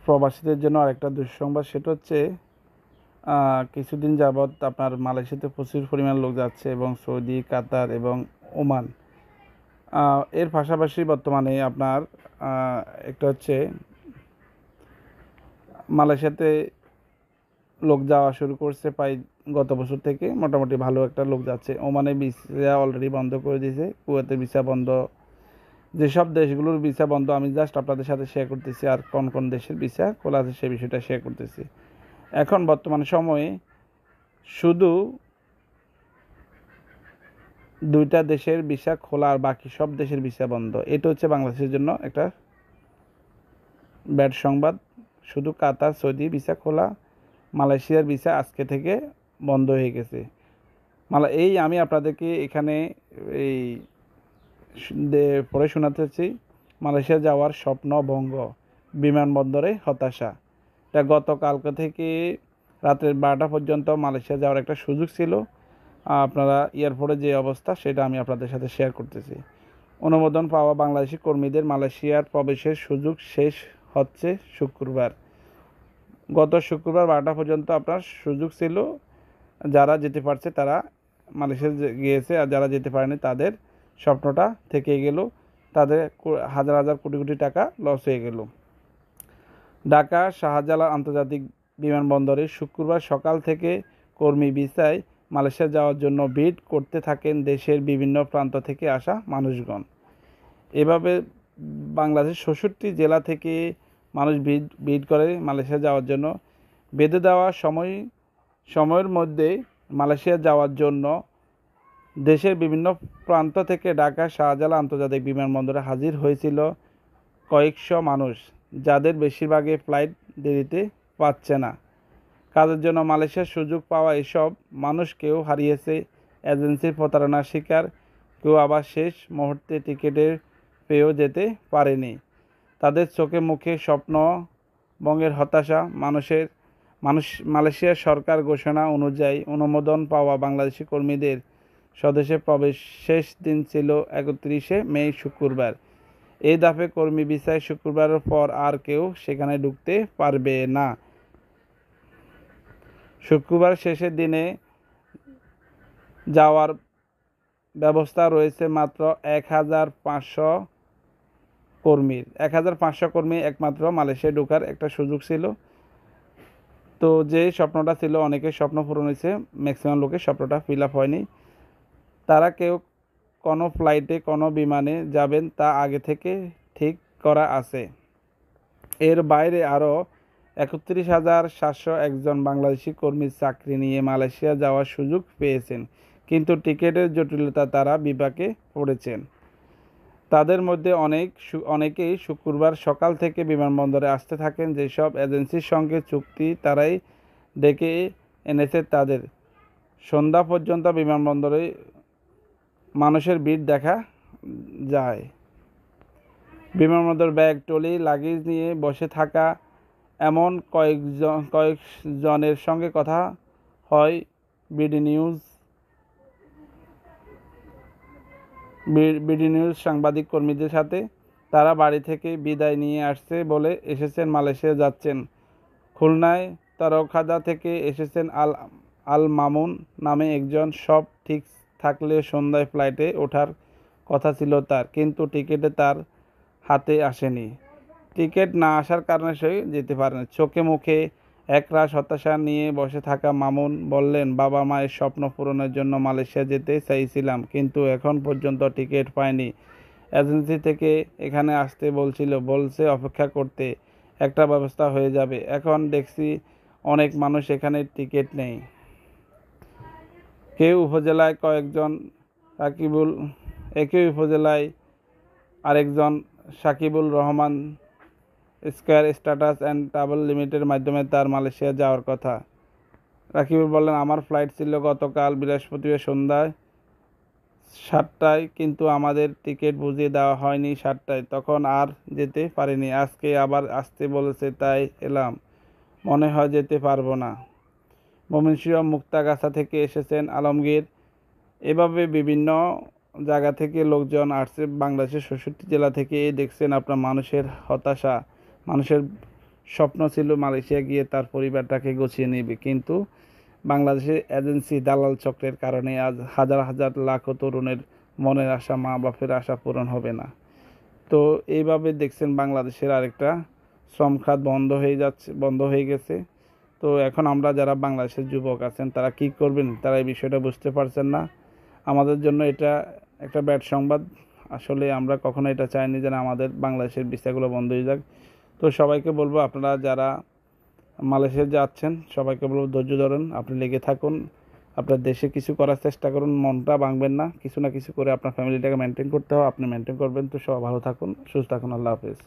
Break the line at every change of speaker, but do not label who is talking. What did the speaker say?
প্রবাসীদের জন্য আরেকটা দুঃসংবাদ, সেটা হচ্ছে কিছুদিন যাবৎ আপনার মালয়েশিয়াতে প্রচুর পরিমাণ লোক যাচ্ছে এবং সৌদি, কাতার এবং ওমান। এর পাশাপাশি বর্তমানে আপনার একটা হচ্ছে মালয়েশিয়াতে লোক যাওয়া শুরু করছে প্রায় গত বছর থেকে মোটামুটি ভালো একটা লোক যাচ্ছে। ওমানে ভিসা অলরেডি বন্ধ করে দিয়েছে, কুয়েতের ভিসা বন্ধ, যেসব দেশগুলোর ভিসা বন্ধ আমি জাস্ট আপনাদের সাথে শেয়ার করতেছি, আর কোন কোন দেশের ভিসা খোলা আছে সে বিষয়টা শেয়ার করতেছি। এখন বর্তমান সময়ে শুধু 2টা দেশের ভিসা খোলা আর বাকি সব দেশের ভিসা বন্ধ। এটা হচ্ছে বাংলাদেশের জন্য একটা ব্যাড সংবাদ। শুধু কাতার, সৌদি ভিসা খোলা, মালয়েশিয়ার ভিসা আজকে থেকে বন্ধ হয়ে গেছে। আমি আপনাদেরকে এখানে এই পড়ে শোনাতেছি, মালয়েশিয়া যাওয়ার স্বপ্ন ভঙ্গ, বিমানবন্দরে হতাশা। এটা গতকালকে থেকে রাতের 12টা পর্যন্ত মালয়েশিয়া যাওয়ার একটা সুযোগ ছিল। আপনারা এয়ারপোর্টে যে অবস্থা সেটা আমি আপনাদের সাথে শেয়ার করতেছি। অনুমোদন পাওয়া বাংলাদেশি কর্মীদের মালয়েশিয়ার প্রবেশের সুযোগ শেষ হচ্ছে শুক্রবার। গত শুক্রবার 12টা পর্যন্ত আপনার সুযোগ ছিল, যারা যেতে পারছে তারা মালয়েশিয়া গিয়েছে, আর যারা যেতে পারেনি তাদের স্বপ্নটা থেকে গেল, তাদের হাজার হাজার কোটি কোটি টাকা লস হয়ে গেল। ঢাকা শাহজালাল আন্তর্জাতিক বিমানবন্দরে শুক্রবার সকাল থেকে কর্মী ভিসায় মালয়েশিয়া যাওয়ার জন্য ভিড় করতে থাকেন দেশের বিভিন্ন প্রান্ত থেকে আসা মানুষগণ। এভাবে বাংলাদেশের 66 জেলা থেকে মানুষ ভিড় করে মালয়েশিয়া যাওয়ার জন্য। বেঁধে দেওয়া সময়ের মধ্যে মালয়েশিয়া যাওয়ার জন্য দেশের বিভিন্ন প্রান্ত থেকে ঢাকা শাহজালাল আন্তর্জাতিক বিমানবন্দরে হাজির হয়েছিল কয়েকশো মানুষ, যাদের বেশিরভাগই ফ্লাইট দেরিতে পাচ্ছে না। কাজের জন্য মালয়েশিয়ার সুযোগ পাওয়া এসব মানুষ কেউ হারিয়েছে এজেন্সির প্রতারণার শিকার, কেউ আবার শেষ মুহূর্তে টিকিটের পেয়েও যেতে পারেনি। তাদের চোখে মুখে স্বপ্ন ভঙ্গের হতাশা। মালয়েশিয়ার সরকার ঘোষণা অনুযায়ী অনুমোদন পাওয়া বাংলাদেশি কর্মীদের স্বদেশে প্রবেশ শেষ দিন ছিল 31শে মে শুক্রবার। এই ধাপে কর্মী ভিসায় শুক্রবারের পর আর কেউ সেখানে ঢুকতে পারবে না। শুক্রবার শেষের দিনে যাওয়ার ব্যবস্থা রয়েছে মাত্র 1500 কর্মীর। 1500 কর্মী একমাত্র মালয়েশিয়ায় ঢোকার একটা সুযোগ ছিল। তো যে স্বপ্নটা ছিল, অনেকের স্বপ্ন পূরণ হয়েছে, ম্যাক্সিমাম লোকের স্বপ্নটা ফিল আপ হয়নি। তারা কেউ কোনো ফ্লাইটে কোনো বিমানে যাবেন তা আগে থেকে ঠিক করা আছে। এর বাইরে আরও 31,701 জন বাংলাদেশি কর্মী চাকরি নিয়ে মালয়েশিয়া যাওয়ার সুযোগ পেয়েছেন, কিন্তু টিকিটের জটিলতা তারা বিপাকে পড়েছেন। তাদের মধ্যে অনেকেই শুক্রবার সকাল থেকে বিমানবন্দরে আসতে থাকেন। যেসব এজেন্সির সঙ্গে চুক্তি তারাই ডেকে এনেছে তাদের। সন্ধ্যা পর্যন্ত বিমানবন্দরে মানুষের ভিড় দেখা যায়। বিমানবন্দর ব্যাগ, ট্রলি, লাগেজ নিয়ে বসে থাকা এমন কয়েকজনের সঙ্গে কথা হয় বিডি নিউজ সাংবাদিক কর্মীদের সাথে। তারা বাড়ি থেকে বিদায় নিয়ে আসছে বলে এসেছেন মালয়েশিয়া যাচ্ছেন। খুলনায় তারকাদা থেকে এসেছেন আল মামুন নামে একজন। সব ঠিক থাকলেও সন্ধ্যায় ফ্লাইটে ওঠার কথা ছিল তার, কিন্তু টিকিটে তার হাতে আসেনি। টিকিট না আসার কারণে সে যেতে পারেনি। চোখে মুখে একরাশ হতাশা নিয়ে বসে থাকা মামুন বললেন, বাবা মায়ের স্বপ্ন পূরণের জন্য মালয়েশিয়া যেতে চাইছিলাম, কিন্তু এখন পর্যন্ত টিকিট পাইনি। এজেন্সি থেকে এখানে আসতে বলছে অপেক্ষা করতে, একটা ব্যবস্থা হয়ে যাবে। এখন দেখছি অনেক মানুষ এখানে টিকিট নেই। একই উপজেলায় আরেকজন Sakibul Rahman square status and travel লিমিটেডের মাধ্যমে তার মালয়েশিয়া যাওয়ার কথা। রাকিবুল বললেন, আমার ফ্লাইট ছিল গতকাল বৃহস্পতিবার সন্ধ্যায় 7টায়, কিন্তু আমাদের টিকিট বুঝিয়ে দেওয়া হয়নি 7টায়, তখন আর যেতে পারিনি। আজকে আবার আসতে বলেছে, তাই এলাম, মনে হয় যেতে পারবো না। ময়মনসিংহ মুক্তাগাছা থেকে এসেছেন আলমগীর। এভাবে বিভিন্ন জায়গা থেকে লোকজন আসছে বাংলাদেশের 66 জেলা থেকে। দেখছেন আপনার মানুষের হতাশা, মানুষের স্বপ্ন ছিল মালয়েশিয়া গিয়ে তার পরিবারটাকে গুছিয়ে নেবে, কিন্তু বাংলাদেশের এজেন্সি দালাল চক্রের কারণে আজ হাজার হাজার লাখো তরুণের মনের আশা, মা বাপের আশা পূরণ হবে না। তো এইভাবে দেখছেন বাংলাদেশের আরেকটা শ্রম খাত বন্ধ হয়ে গেছে। তো এখন আমরা যারা বাংলাদেশের যুবক আছেন তারা কি করবেন, তারা এই বিষয়টা বুঝতে পারছেন না। আমাদের জন্য এটা একটা ব্যাড সংবাদ। আসলে আমরা কখনো এটা চাইনি যে আমাদের বাংলাদেশের ভিসাগুলো বন্ধ হয়ে যাক। তো সবাইকে বলবো, আপনারা যারা মালয়েশিয়া যাচ্ছেন সবাইকে বলবো ধৈর্য ধরেন, আপনি লেগে থাকুন, আপনার দেশে কিছু করার চেষ্টা করুন, মনটা ভাঙবেন না, কিছু না কিছু করে আপনার ফ্যামিলিটাকে মেনটেন করতে হবে, আপনি মেনটেন করবেন। তো সবাই ভালো থাকুন, সুস্থ থাকুন, আল্লাহ হাফেজ।